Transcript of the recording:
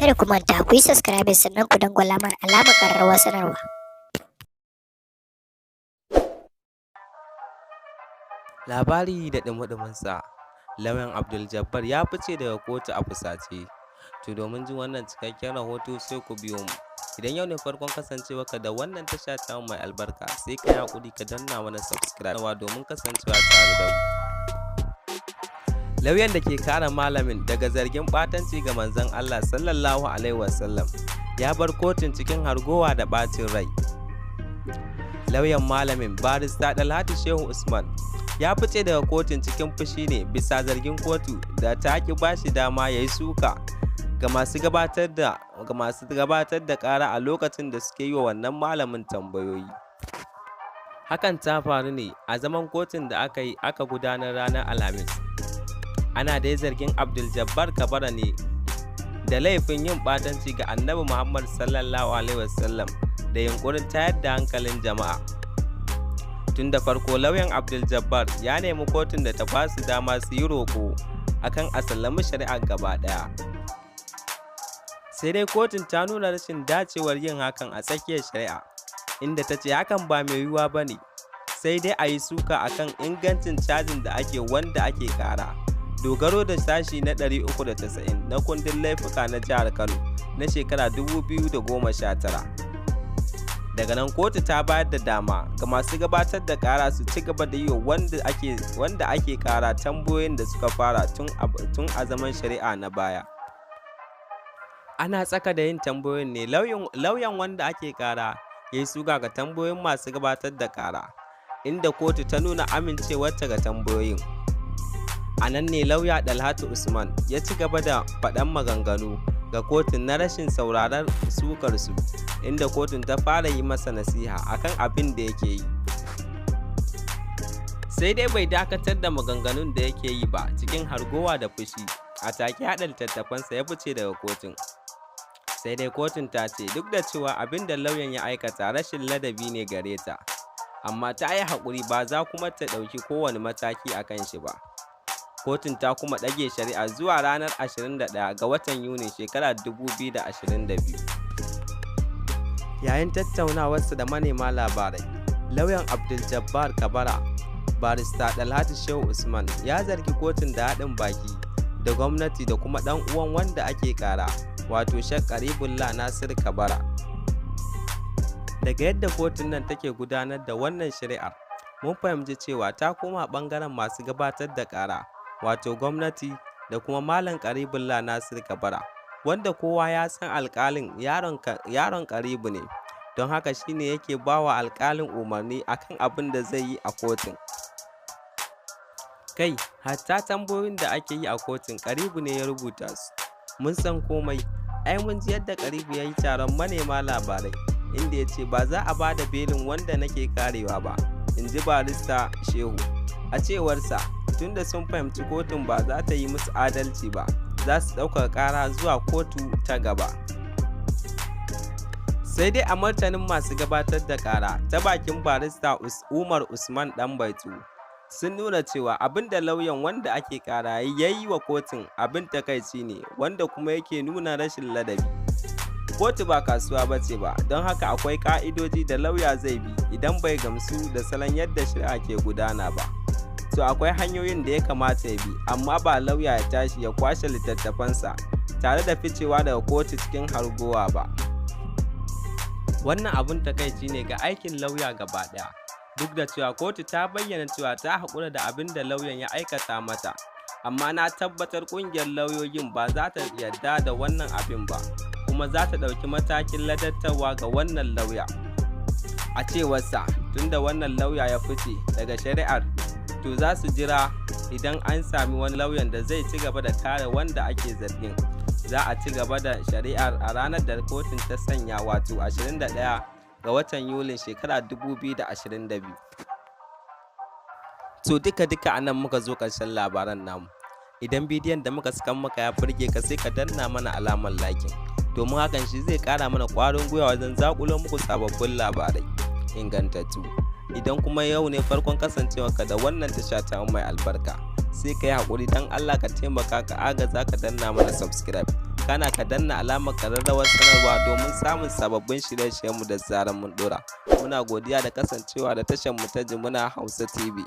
Kada ku manta ku yi subscribe sannan ku dangwala mana alamar ƙararrawar sanarwa. Labari da ɗumi-ɗuminsa, lauyan Abduljabbar ya fice daga kotu a fusace. To domin jin wannan cikakken rahoto sai ku biyo mu. Idan yau ne farkon kasancewarka da wannan tasha ta mai albarka, sai ka yi haƙuri ka danna mana subscribe domin kasancewa tare da mu. Lauyan da ke kare malamin daga zargin ɓatanci ga manzon Allah sallallahu alaihi wasallam ya bar kotun cikin hargowa da ɓacin rai. Lauyan malamin barista Dalhatu Shehu Usman ya fice daga kotun cikin fushi ne bisa zargin kotu da ta ki bashi dama ya yi suka ga masu gabatar da ƙara a lokacin da suke yi wa wannan malamin tambayoyi. Hakan ta faru ne a zaman kotun da aka gudanar ranar Alhamis. Ana dai zargin Abduljabbar Kabara ne da laifin yin ɓatanci ga Annabi Muhammad sallallahu alaihi wasallam da yunkurin tayar da hankalin jama'a. Tun da farko lauyan Abduljabbar ya nemi kotun da ta ba su dama su yi roƙo akan a sallami shari'ar gaba ɗaya. Sai dai kotun ta nuna rashin dacewar yin hakan a tsakiyar shari'a, inda ta ce hakan ba mai yiwuwa ba ne, sai dai a yi suka akan ingancin cajin da ake wanda ake ƙara. Dogaro da sashi na 390 na kundin laifuka na jihar Kano na shekara 2019. Daga nan kotu ta bayar da dama ga masu gabatar da kara su ci gaba da yi wanda ake kara tambayoyin da suka fara tun a zaman shari'a na baya. Ana tsaka da yin tambayoyin ne lauyan wanda ake kara ya yi suka ga tambayoyin masu gabatar da kara, inda kotu ta nuna amincewarta ga tambayoyin. A nan ne lauya Dalhatu Usman ya ci gaba da faɗan maganganu ga kotun na rashin sauraron sukarsu, inda kotun ta fara yi masa nasiha akan abin da yake yi. Sai dai bai dakatar da maganganun da yake yi ba, cikin hargowa da fushi a take haɗa littattafansa ya fice daga kotun. Sai dai kotun ta ce duk da cewa abin da lauyan ya aikata rashin ladabi ne gare ta, amma ta yi haƙuri ba za kuma ta ɗauki kowane mataki a kan shi ba. Kotun ta kuma ɗage shari'a zuwa ranar 21 ga watan Yuni shekarar 2022. Yayin tattaunawarsa da manema labarai, lauyan Abduljabbar Kabara, barista Dalhatu Shehu Usman ya zargi kotun da haɗin baki da gwamnati da kuma ɗan uwan wanda ake ƙara, wato Sheikh Karibullah Nasir Kabara. Daga yadda kotun nan take gudanar da wannan shari'ar, mun fahimci cewa ta koma ɓangaren masu gabatar da ƙara, wato gwamnati da kuma Malam Karibullah Nasir Kabara, wanda kowa ya san alƙalin yaron Karibu ne, don haka shine yake bawa alƙalin umarni akan abin da zai yi a kotun. Kai, hatta tambayoyin da ake yi a kotun Karibu ne ya rubuta su. Mun san komai, ai mun ji yadda Karibu ya yi taron manema labarai, inda ya ce ba za a ba da belin wanda nake karewa ba, in ji barista Shehu. A cewarsa, tunda sun fahimci kotun ba za ta yi musu adalci ba, za su ɗaukar ƙara zuwa kotu ta gaba. Sai dai a martanin masu gabatar da ƙara ta bakin barista Umar Usman Ɗanbaitu sun nuna cewa abin da lauyan wanda ake ƙara ya yi wa kotun abin takaici ne, wanda kuma yake nuna rashin ladabi. Kotu ba kasuwa ba ce ba, don haka akwai ƙa'idoji da lauya zai bi idan bai gamsu da salon yadda shari'a ke gudana ba. To akwai hanyoyin da ya kamata ya bi, amma ba lauya ya tashi ya kwashe littattafansa tare da ficewa daga kotu cikin hargowa ba. Wannan abun takaici ne ga aikin lauya gaba ɗaya, duk da cewa kotu ta bayyana cewa ta haƙura da abin da lauyan ya aikata mata, amma na tabbatar ƙungiyar lauyoyin ba za ta yarda da wannan abin ba, kuma za ta ɗauki matakin ladabtarwa ga wannan lauya. A cewarsa, tunda wannan lauya ya fice daga shari'ar, to za su jira idan an sami wani lauyan da zai ci gaba da kare wanda ake zargin. Za a ci gaba da shari'ar a ranar da kotun ta sanya, wato 21 ga watan Yulin shekara 2022. To duka a nan muka zo ƙarshen labaran namu. Idan bidiyon da muka saka maka ya burge ka, sai ka danna mana alamar liking, domin hakan shi zai ƙara mana ƙwarin gwiwa wajen zaƙulo muku sababbin labarai ingantattu. Idan kuma yau ne farkon kasancewarka da wannan tasha ta mai albarka, sai ka yi haƙuri don Allah ka taimaka ka agaza ka danna mana subscribe kana ka danna alamar ƙararrawar sanarwa domin samun sababbin shirye-shiryenmu da zarar mun ɗora. Muna godiya da kasancewa da tashar mu ta Jimuna Hausa TV.